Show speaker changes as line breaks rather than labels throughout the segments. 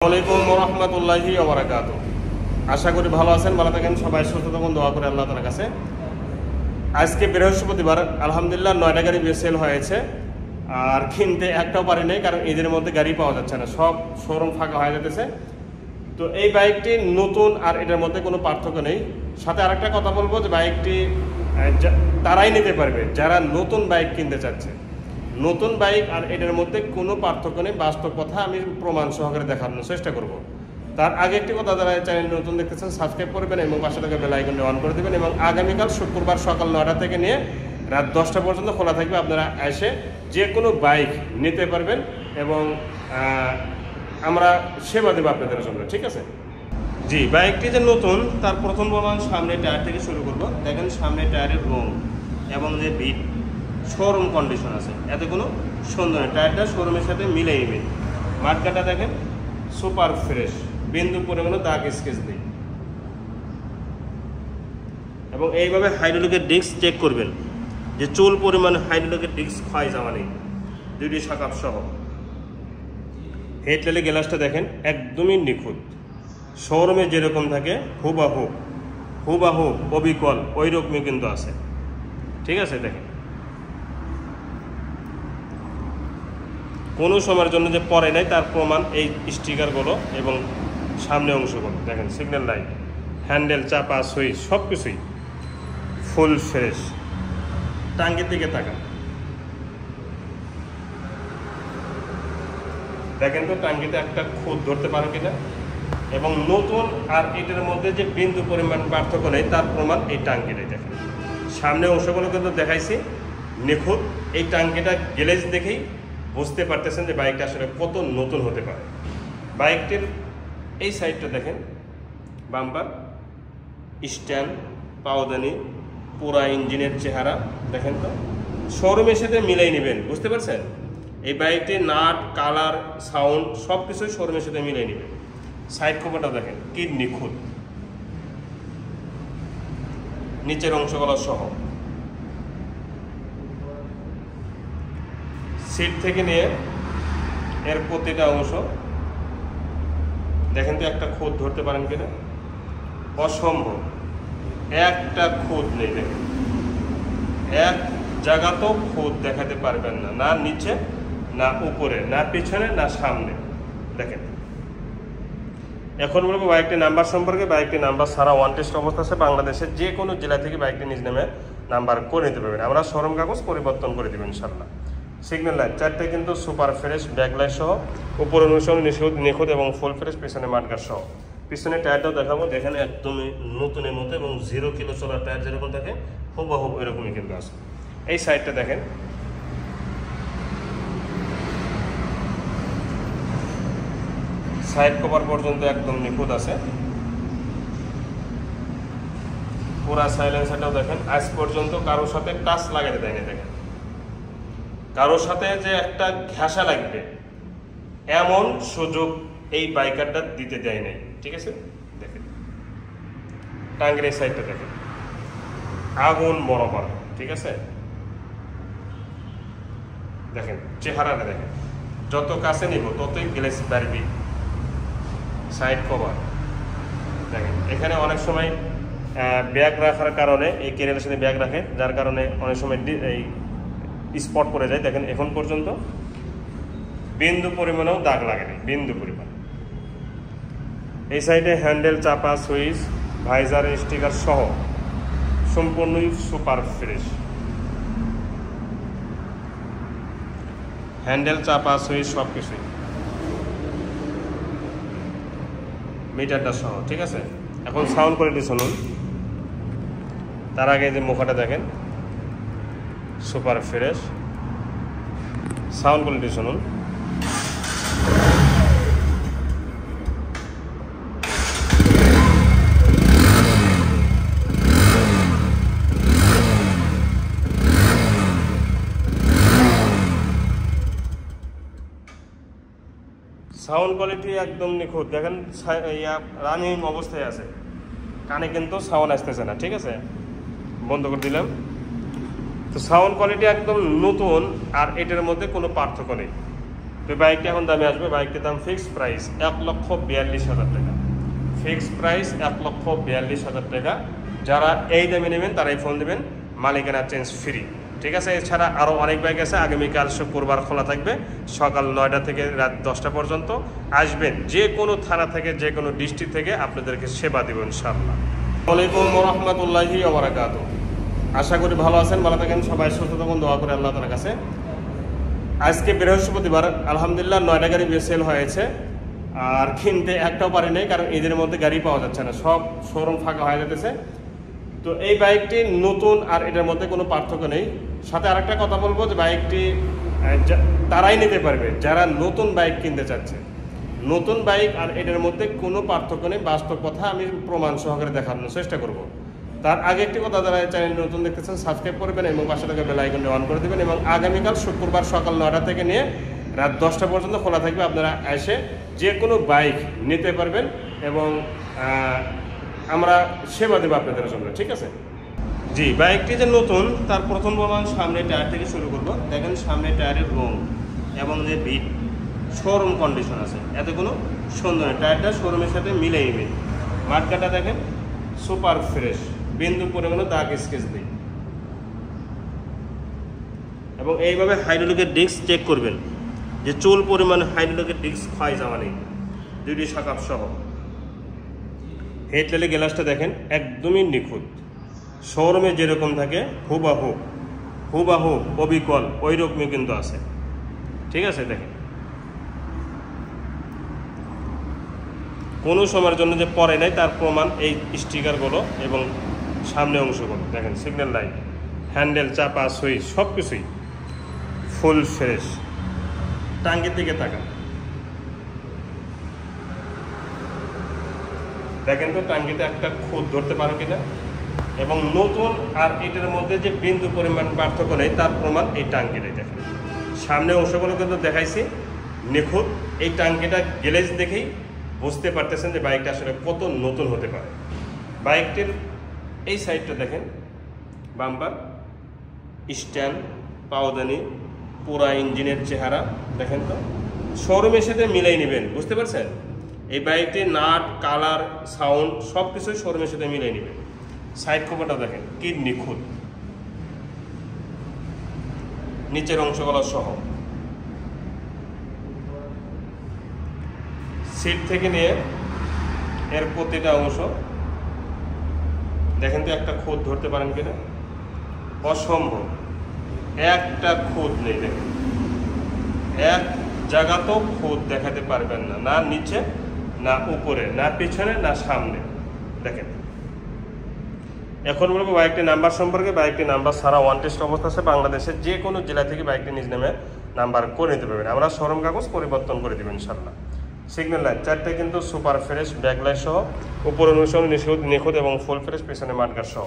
আসসালামু আলাইকুম রহমতুল্লাহি ওয়া বারাকাতুহু। আশা করি ভালো আছেন, ভালো থাকেন, সবাই সুস্থ থাকুন, দোয়া করে আল্লাহ তাআলার কাছে। আজকে বৃহস্পতিবার, আলহামদুলিল্লাহ 9টা গাড়ি সেল হয়েছে। আর কিনতে একটাও পারি নাই, কারণ ঈদের মধ্যে গাড়ি পাওয়া যাচ্ছে না, সব শোরুম ফাঁকা হয়ে যেতেছে। তো এই বাইকটি নতুন, আর এটার মধ্যে কোনো পার্থক্য নেই। সাথে আরেকটা কথা বলবো যে বাইকটি তারাই নিতে পারবে যারা নতুন বাইক কিনতে চাচ্ছে। নতুন বাইক আর এটার মধ্যে কোনো পার্থক্য নেই, বাস্তব কথা আমি প্রমাণ সহকারে দেখানোর চেষ্টা করব। তার আগে একটি কথা, যারা চ্যানেল নতুন দেখতেছেন সাবস্ক্রাইব করবেন এবং পাশে থেকে বেল আইকনটি অন করে দেবেন। এবং আগামীকাল শুক্রবার সকাল 9টা থেকে নিয়ে রাত 10টা পর্যন্ত খোলা থাকবে, আপনারা এসে যে কোনো বাইক নিতে পারবেন এবং আমরা সেবা দেবো আপনাদের জন্য, ঠিক আছে? জি, বাইকটি যে নতুন তার প্রথম প্রমাণ সামনে টায়ার থেকে শুরু করব। দেখেন সামনে টায়ারের রং এবং যে বিট শোরুম কন্ডিশন আছে, এতে কোনো সন্দেহ নেই। টায়ারটা শোরুমের সাথে মিলে নেবেন। মাঠকাটা দেখেন সুপার ফ্রেশ, বিন্দু পরিমাণে দাগ স্কেচ নেই। এবং এইভাবে হাইড্রোলিকের ডিস্ক চেক করবেন যে চুল পরিমাণ হাইড্রোলিকের ডিস্ক ক্ষয় যাওয়া নেই, দুইটি শাকাপ সহ। হেডলাইটের গ্লাসটা দেখেন একদমই নিখুঁত, শোরুমে যেরকম থাকে হুবাহু অবিকল ওই রকমই কিন্তু আছে, ঠিক আছে? দেখেন কোনো সময়ের জন্য যে পরে নাই তার প্রমাণ এই স্টিকারগুলো এবং সামনে অংশগুলো দেখেন। সিগন্যাল লাইট, হ্যান্ডেল, চাপা, সুইচ সব কিছুই ফুল ফ্রেশ। টাঙ্গির দিকে তাকান, দেখেন তো টাঙ্গিতে একটা খুঁত ধরতে পারো কিনা। এবং নতুন আর এটার মধ্যে যে বিন্দু পরিমাণ পার্থক্য নেই তার প্রমাণ এই টাঙ্কিটাই। দেখেন সামনে অংশগুলো কিন্তু দেখাইছি নিখুঁত। এই টাঙ্কিটা গ্লেজ দেখেই বুঝতে পারতেছেন যে বাইকটা আসলে কত নতুন হতে পারে। বাইকটির এই সাইডটা দেখেন, বাম্পার, স্ট্যান্ড, পাওদানি, পুরা ইঞ্জিনের চেহারা দেখেন তো, শোরুমের সাথে মিলাই নেবেন, বুঝতে পারছেন? এই বাইকটির নাট, কালার, সাউন্ড সব কিছুই শোরুমের সাথে মিলাই নেবেন। সাইড কভারটা দেখেন কি নিখুঁত, নিচের অংশগুলো সহ। সিট থেকে নিয়ে এর প্রতিটা অংশ দেখেন তো একটা খুঁত ধরতে পারেন কিনা। অসম্ভব, একটা খুঁত নেই। দেখেন এক জায়গা তো খুঁত দেখাতে পারবেন না, না নিচে, না উপরে, না পিছনে, না সামনে। দেখেন এখন বলবো বাইকটি নাম্বার সম্পর্কে। বাইকটি নাম্বার ছাড়া ওয়ান টেস্ট অবস্থা আছে, বাংলাদেশের যে কোনো জেলা থেকে বাইকটি নিজ নামে নাম্বার করে নিতে পারবেন, আমরা শোরুম কাগজ পরিবর্তন করে দেবেন ইনশাল্লাহ। সিগন্যাল লাইট চারটে কিন্তু সুপার ফ্রেশ, ব্যাকলাইট সহ, উপর অনুসরণ নিখুঁত এবং ফুল ফ্রেশ, পিছনে মাঠগার সহ। পিছনে টায়ারটাও দেখাবো, দেখেন একদমই নতুনের মতো এবং 0 কিলো চলার টায়ার যেরকম থাকে হুবহু এরকমই কিন্তু আছে। এই সাইডটা দেখেন, সাইড কভার পর্যন্ত একদম নিখুঁত আছে। পুরা সাইলেন্সারটাও দেখেন আজ পর্যন্ত কারোর সাথে টাচ লাগাতে দেয়নি। দেখেন কারোর সাথে যে একটা ঘেঁষা লাগবে এমন সুযোগ এই বাইকারটা দিতে দেয় নাই, ঠিক আছে? দেখেন টাঙ্গের এই সাইডটা দেখেন আগুন বরাবর, ঠিক আছে? দেখেন চেহারাটা দেখেন, যত কাছে নিব ততই গ্লেস বাড়বি। সাইড কভার দেখেন, এখানে অনেক সময় ব্যাগ রাখার কারণে এই কেরিয়ারের সাথে ব্যাগ রাখে, যার কারণে অনেক সময় এই স্পট পড়ে যায়। দেখেন এখন পর্যন্ত বিন্দু পরিমাণেও দাগ লাগেনি, বিন্দু পরিমাণ। এই সাইডে হ্যান্ডেল, চাপা, সুইচ, ভাইজার, স্টিকার সহ সম্পূর্ণই সুপার ফ্রেশ। হ্যান্ডেল, চাপা, সুইচ সব কিছুই, মিটারটা সহ, ঠিক আছে? এখন সাউন্ড কোয়ালিটি শুনুন। তার আগে যে মুখাটা দেখেন সুপার ফ্রেশ, সাউন্ড কোয়ালিটি শুনুন। সাউন্ড কোয়ালিটি একদম নিখুঁত, দেখেন রানিং অবস্থায় আছে, কানে কিন্তু সাউন্ড আসতেছে না, ঠিক আছে? বন্ধ করে দিলাম। তো সাউন্ড কোয়ালিটি একদম নতুন, আর এটার মধ্যে কোনো পার্থক্য নেই। তো বাইকটি এখন দামে আসবে, বাইকটির দাম ফিক্সড প্রাইস 1,42,000 টাকা। ফিক্সড প্রাইস 1,42,000 টাকা। যারা এই দামে নেবেন তারাই ফোন দেবেন, মালিকানা চেঞ্জ ফ্রি। ঠিক আছে, এছাড়া আরও অনেক বাইক আছে। আগামীকাল শুক্রবার খোলা থাকবে সকাল 9টা থেকে রাত 10টা পর্যন্ত। আসবেন, যে কোনো থানা থেকে, যে কোনো ডিস্ট্রিক্ট থেকে আপনাদেরকে সেবা দেব ইনশাআল্লাহ। আসসালামু আলাইকুম ওয়া রাহমাতুল্লাহি ওয়া বারাকাতুহু। আশা করি ভালো আছেন, ভালো থাকেন, সবাই সুস্থ থাকুন, দোয়া করে আল্লাহ তাআলার কাছে। আজকে বৃহস্পতিবার, আলহামদুলিল্লাহ 9টা গাড়ি সেল হয়েছে। আর কিনতে একটাও পারি নাই, কারণ এদের মধ্যে গাড়ি পাওয়া যাচ্ছে না, সব শোরুম ফাঁকা হয়ে যেতেছে। তো এই বাইকটি নতুন, আর এটার মধ্যে কোনো পার্থক্য নেই। সাথে আরেকটা কথা বলবো যে বাইকটি তারাই নিতে পারবে যারা নতুন বাইক কিনতে চাচ্ছে। নতুন বাইক আর এটার মধ্যে কোনো পার্থক্য নেই, বাস্তব কথা আমি প্রমাণ সহকারে দেখানোর চেষ্টা করব। তার আগে একটি কথা, যারা চ্যানেল নতুন দেখতেছেন সাবস্ক্রাইব করবেন এবং পাশে থেকে বেল আইকনটি অন করে দেবেন। এবং আগামীকাল শুক্রবার সকাল 9টা থেকে নিয়ে রাত 10টা পর্যন্ত খোলা থাকবে। আপনারা এসে যে কোনো বাইক নিতে পারবেন এবং আমরা সেবা দেবো আপনাদের জন্য। ঠিক আছে জি, বাইকটি যে নতুন তার প্রথম প্রমাণ সামনের টায়ার থেকে শুরু করবো। দেখেন সামনের টায়ারের রং এবং যে বিট শোরুম কন্ডিশন আছে, এতে কোনো সুন্দর নেই। টায়ারটা শোরুমের সাথে মিলে নেবে। মার্কাটা দেখেন সুপার ফ্রেশ, বিন্দু পরিমাণে দাগ স্কেচ নেই। এবং এইভাবে হাইড্রোলিকের ডিস্ক চেক করবেন যে চুল পরিমাণ হাইড্রোলিকের ডিস্ক ক্ষয় যাওয়া নেই, দুইটি শাকাপ সহ। হেডলাইটে গ্লাসটা দেখেন একদমই নিখুঁত, শোরুমে যেরকম থাকে হুবাহু অবিকল ওই রকমই কিন্তু আছে। ঠিক আছে, দেখেন কোনো সময়ের জন্য যে পরে নাই তার প্রমাণ এই স্টিকারগুলো এবং সামনে অংশগুলো দেখেন। সিগন্যাল লাইট, হ্যান্ডেল, চাপা, সুইচ সব কিছুই ফুল ফ্রেশ। টাঙ্গির দিকে তাকান, দেখেন তো টাঙ্গিতে একটা খুঁত ধরতে পারো কিনা। এবং নতুন আর এটার মধ্যে যে বিন্দু পরিমাণ পার্থক্য নেই তার প্রমাণ এই টাঙ্কিটাই। দেখেন সামনে অংশগুলো কিন্তু দেখাইছি নিখুঁত। এই টাঙ্কিটা গ্লেজ দেখেই বুঝতে পারতেছেন যে বাইকটা আসলে কত নতুন হতে পারে। বাইকটির এই সাইডটা দেখেন, বাম্পার, স্ট্যান্ড, পাওদানি, পুরা ইঞ্জিনের চেহারা দেখেন তো, শোরুমের সাথে মিলাই নেবেন। বুঝতে পারছেন, এই বাইকটির নাট, কালার, সাউন্ড সব কিছুই শোরুমের সাথে মিলাই নেবেন। সাইড কভারটা দেখেন কি নিখুঁত, নিচের অংশগুলো সহ। সিট থেকে নিয়ে এর প্রতিটা অংশ দেখেন তো একটা খুঁত ধরতে পারেন কিনা। অসম্ভব, একটা খুঁত নেই। দেখেন এক জায়গাতেও খুঁত দেখাতে পারবেন না, না নিচে, না উপরে, না পিছনে, না সামনে। দেখেন এখন বলবো বাইকটির নাম্বার সম্পর্কে। বাইকটির নাম্বার সারা ওয়ান টেস্ট অবস্থা আছে। বাংলাদেশের যে কোনো জেলা থেকে বাইকটি নিজ নামে নাম্বার করে নিতে পারবেন, আমরা শোরুম কাগজ পরিবর্তন করে দেবেন ইনশাল্লাহ। সিগন্যাল লাইট চারটে কিন্তু সুপার ফ্রেশ, ব্যাকলাইট সহ, উপরে অনুসরণ নিখুঁত এবং ফুল ফ্রেশ, পিছনে মাঠগার সহ।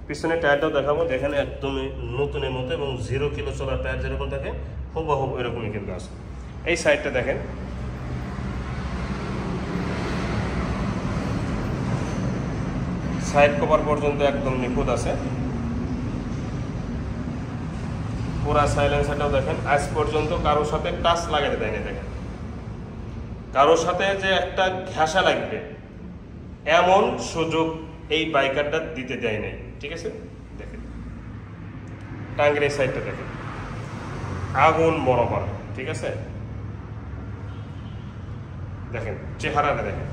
পিছনে টায়ারটাও দেখাবো, দেখেন একদমই নতুনের মতো এবং 0 কিলো চলার টায়ার যেরকম থাকে হুবহু এরকমই কিন্তু আছে। এই সাইডটা দেখেন, সাইড কভার পর্যন্ত একদম নিখুঁত আছে। পুরা সাইলেন্সারটাও দেখেন আজ পর্যন্ত কারোর সাথে টাচ লাগাতে দেয়নি। দেখেন কারোর সাথে যে একটা ঘেঁষা লাগবে এমন সুযোগ এই বাইকারটা দিতে দেয় নাই। ঠিক আছে, দেখেন টাঙ্গের এই সাইডটা দেখেন আগুন বরাবর। ঠিক আছে, দেখেন চেহারাটা দেখেন,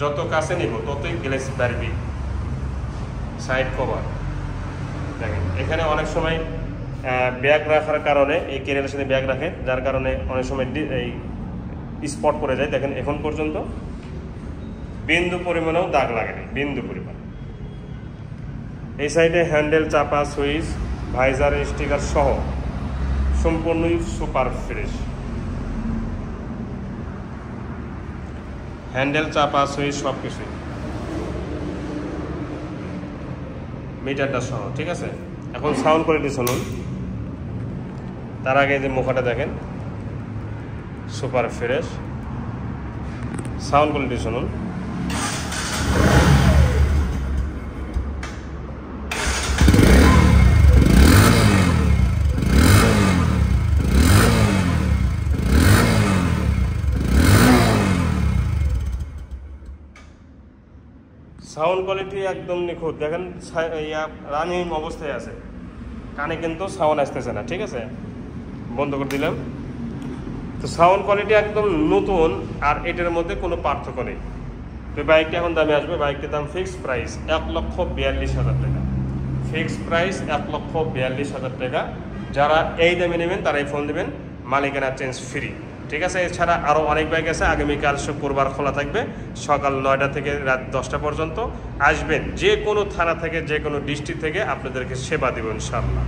যত কাছে নিব ততই গ্লেস বাড়বি। সাইড কভার দেখেন, এখানে অনেক সময় ব্যাগ রাখার কারণে এই কেরিয়ারের সাথে ব্যাগ রাখে, যার কারণে অনেক সময় এই স্পট পড়ে যায়। দেখেন এখন পর্যন্ত বিন্দু পরিমাণেও দাগ লাগেনি, বিন্দু পরিমাণ। এই সাইডে হ্যান্ডেল, চাপা, সুইচ, ভাইজার, স্টিকার সহ সম্পূর্ণই সুপার ফ্রেশ। হ্যান্ডেল, চাপা, সুইচ সব কিছুই, মিটারটা সহ। ঠিক আছে, এখন সাউন্ড কোয়ালিটি শুনুন। তার আগে যে মুখাটা দেখেন সুপার ফ্রেশ, সাউন্ড কোয়ালিটি শুনুন। সাউন্ড কোয়ালিটি একদম নিখুঁত, দেখেন রানিং অবস্থায় আছে, কানে কিন্তু সাউন্ড আসতেছে না। ঠিক আছে, বন্ধ করে দিলাম। তো সাউন্ড কোয়ালিটি একদম নতুন, আর এটার মধ্যে কোনো পার্থক্য নেই। তো বাইকটি এখন দামে আসবে, বাইকটির দাম ফিক্সড প্রাইস 1,42,000 টাকা। ফিক্সড প্রাইস 1,42,000 টাকা। যারা এই দামে নেবেন তারাই ফোন দেবেন, মালিকানা চেঞ্জ ফ্রি। ঠিক আছে, এছাড়া আরও অনেক বাইক আছে। আগামীকাল শুক্রবার খোলা থাকবে, সকাল 9টা থেকে রাত 10টা পর্যন্ত। আসবেন, যে কোনো থানা থেকে, যে কোনো ডিস্ট্রিক্ট থেকে আপনাদেরকে সেবা দেব ইনশাআল্লাহ।